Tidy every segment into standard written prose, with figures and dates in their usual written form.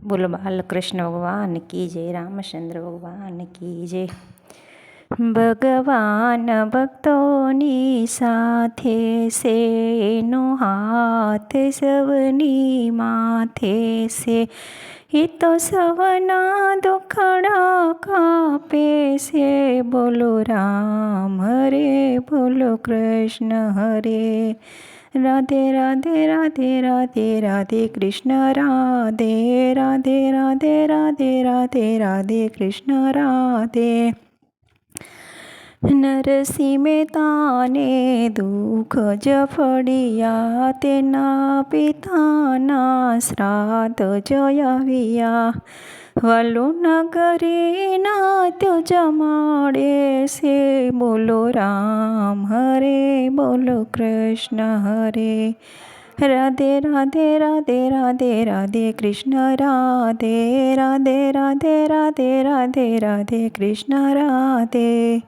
બોલો બાલકૃષ્ણ ભગવાન કી જય, રામચંદ્ર ભગવાન કી જય. ભગવાન ભક્તોની સાથે છે, એનો હાથ સૌની માથે છે. એ તો સૌના દુખડા કાપે છે. બોલો રામ હરે, બોલો કૃષ્ણ હરે. રાધે રાધે રાધે રાધે રાધે કૃષ્ણ રાધે રાધે રાધે રાધે રાધે રાધે કૃષ્ણ રાધે. નરસિંહ મહેતાને દુઃખ જ ફળ્યા, તેના પિતાના શ્રાદ્ધ જોયા. વાલું નગરી નાત્ય જમાડે છે. બોલો રામ હરે, બોલો કૃષ્ણ હરે. રાધે રાધે રાધે રાધે રાધે કૃષ્ણ રાધે રાધે રાધે રાધે રાધે રાધે કૃષ્ણ રાધે.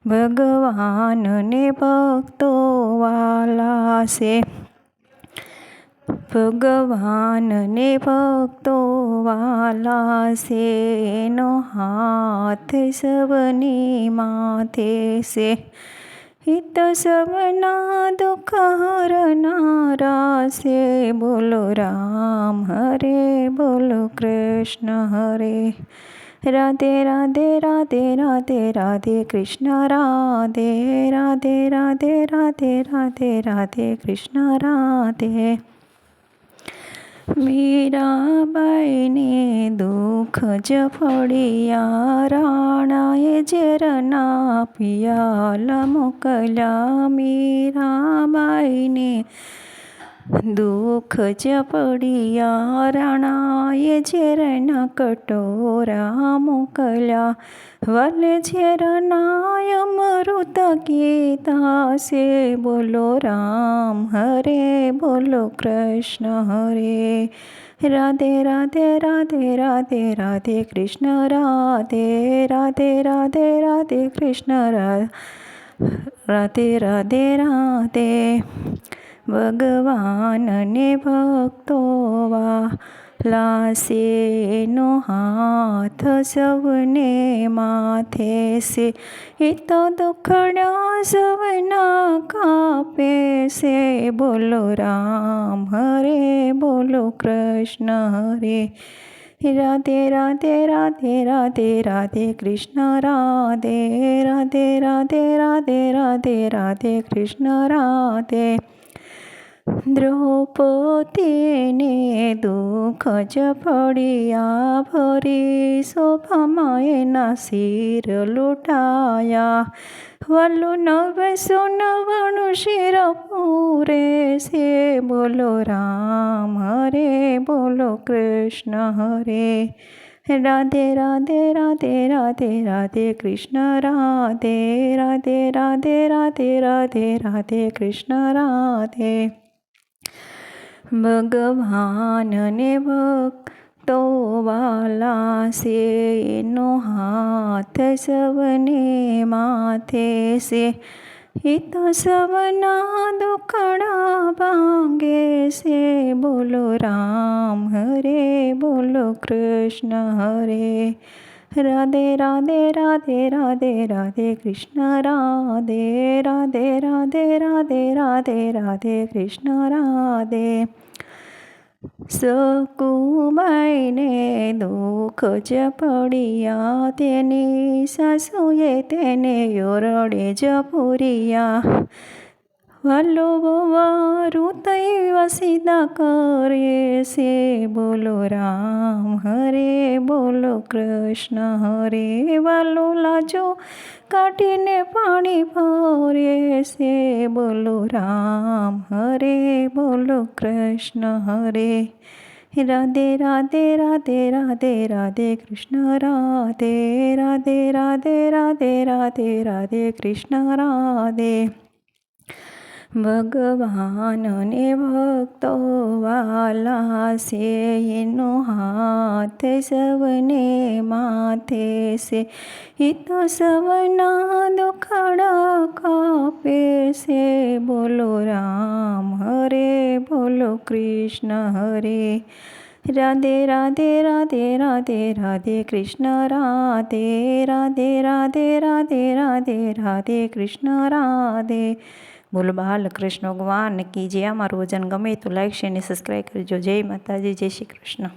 ભગવાનને ભક્તો વાલા છે, ભગવાનને ભક્તો વાલા છે. એનો હાથ સૌની માથે છે. એ તો સૌના દુઃખ હરનારા છે. બોલો રામ હરે, બોલો કૃષ્ણ હરે. રાધે રાધે રાધે રાધે રાધે કૃષ્ણ રાધે રાધે રાધે રાધે રાધે રાધે કૃષ્ણ રાધે. મીરાબાઈને દુઃખ જ ફળ્યા, રાણાએ ઝેરના પિયાલ મોકલ્યા. મીરાબાઈને દુઃખ જ પડ્યા, રાણાએ ઝેરના કટોરા મોકલ્યા. વાલે ઝેરના અમૃત કીધા છે. બોલો રામ હરે, બોલો કૃષ્ણ હરે. રાધે રાધે રાધે રાધે રાધે કૃષ્ણ રાધે રાધે રાધે રાધે કૃષ્ણ રાધે રાધે રાધે. ભગવાનને ભક્તો વાલા છે, એનો હાથ સૌને માથે છે. એ તો દુખડા સૌના કાપે છે. બોલો રામ હરે, બોલો કૃષ્ણ હરે. રાધે રાધે રાધે રાધે રાધે કૃષ્ણ રાધે રાધે રાધે રાધે રાધે રાધે કૃષ્ણ રાધે. દ્રૌપદીને દુઃખ જ ફળ્યા, ભરી શોભામાં એના શિર લૂંટાયા. વાલું 999 શિર પૂરે છે. બોલો રામ હરે, બોલો કૃષ્ણ હરે. રાધે રાધે રાધે રાધે રાધે કૃષ્ણ રાધે રાધે રાધે રાધે રાધે રાધે કૃષ્ણ રાધે. ભગવાનને ભક્તો વાલા છે, એનો હાથ સૌને માથે છે. એ તો સૌના દુખડા ભાંગે છે. બોલો રામ હરે, બોલો કૃષ્ણ હરે. રાધે રાધે રાધે રાધે રાધે કૃષ્ણ રાધે રાધે રાધે રાધે રાધે રાધે કૃષ્ણ રાધે. સકુબાઈને દુઃખ જ પડ્યા, તેની સાસુએ તેને ઓરડે જ પૂર્યા. વાલો વારું તૈવ સીધા કરે છે. બોલો રામ હરે, બોલો કૃષ્ણ હરે. વાલો લાજો કાઢીને પાણી ભરે છે. બોલો રામ હરે, બોલો કૃષ્ણ હરે. રાધે રાધે રાધે રાધે રાધે કૃષ્ણ રાધે રાધે રાધે રાધે રાધે રાધે કૃષ્ણ રાધે. ભગવાનને ભક્તો વાલા છે, એનો હાથ સૌને માથે છે. એ તો સૌના દુખડા કાપે છે. બોલો રામ હરે, બોલો કૃષ્ણ હરે. રાધે રાધે રાધે રાધે રાધે કૃષ્ણ રાધે રાધે રાધે રાધે રાધે રાધે કૃષ્ણ રાધે. બોલો બાલકૃષ્ણ ભગવાન કી જય. અમારું વચન ગમે તો લાઈક શેર અને સબસ્ક્રાઈબ કરજો. જય માતાજી, જય શ્રી કૃષ્ણ.